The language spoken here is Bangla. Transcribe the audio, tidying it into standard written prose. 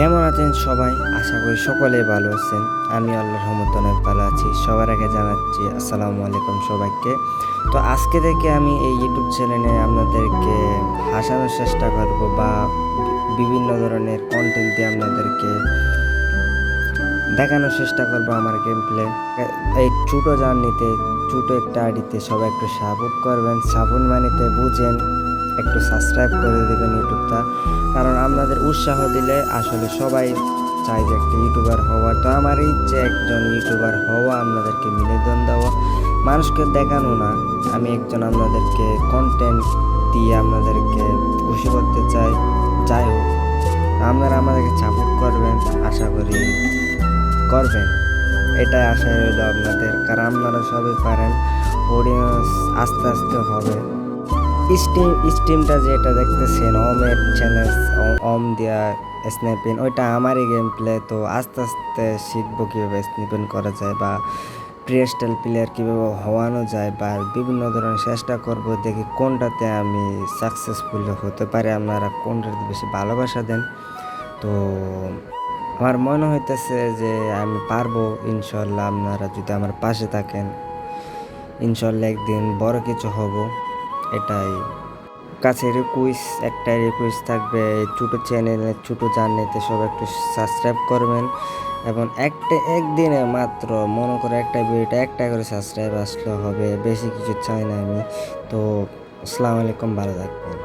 কেমন আছেন সবাই? আশা করি সকলেই ভালো আছেন। আমি আল্লাহর রহমতে অনেক ভালো আছি। সবার আগে জানাচ্ছি আসসালামু আলাইকুম সবাইকে। তো আজকে থেকে আমি এই ইউটিউব চ্যানেলে আপনাদেরকে হাসানোর চেষ্টা করব বা বিভিন্ন ধরনের কনটেন্ট দিয়ে আপনাদেরকে দেখানোর চেষ্টা করব আমার গেম প্লে। এই ছোটো জার্নিতে, ছোটো একটা আইডিতে সবাই একটু সাপোর্ট করবেন। সাপোর্ট মানেতে বুঝেন, একটু সাবস্ক্রাইব করে দেবেন ইউটিউবটা। কারণ আপনাদের উৎসাহ দিলে আসলে সবাই চাই যে একটা ইউটিউবার হওয়ার। তো আমার ইচ্ছে একজন ইউটিউবার হওয়া, আপনাদেরকে বিনোদন দেওয়া, মানুষকে দেখানো না। আমি একজন আপনাদেরকে কন্টেন্ট দিয়ে আপনাদেরকে খুশি করতে চাই। যাই হোক, আপনারা আমাদেরকে সাপোর্ট করবেন, আশা করি করবেন। এটাই আশা রইল আপনাদের, কারণ আপনারা সবই পারেন। অডিয়েন্স আস্তে আস্তে হবে। স্টিমটা যেটা দেখতেছেন ওমের চ্যানেল, ওম দিয়া স্ন্যাপিং, ওইটা আমারই গেম প্লে। তো আস্তে আস্তে শিখবো কীভাবে স্ন্যাপিং করা যায় বা প্রিস্টাইল প্লেয়ার কীভাবে হওয়ানো যায়, বা বিভিন্ন ধরনের চেষ্টা করব, দেখি কোনটাতে আমি সাকসেসফুল হতে পারি, আপনারা কোনটাতে বেশি ভালোবাসা দেন। তো আমার মনে হইতেছে যে আমি পারবো ইনশাল্লাহ, আপনারা যদি আমার পাশে থাকেন ইনশাল্লাহ একদিন বড় কিছু হব। এটাই কাছে একটাই রিকোয়েস্ট থাকবে, ছোটো চ্যানেলে ছোটো জার্নিতে সব একটু সাবস্ক্রাইব করবেন। এবং একদিনে মাত্র মনে করে একটা ভিডিওটা একটা করে সাবস্ক্রাইব আসলে হবে, বেশি কিছু চাই না আমি। তো আসসালামু আলাইকুম, ভালো থাকবেন।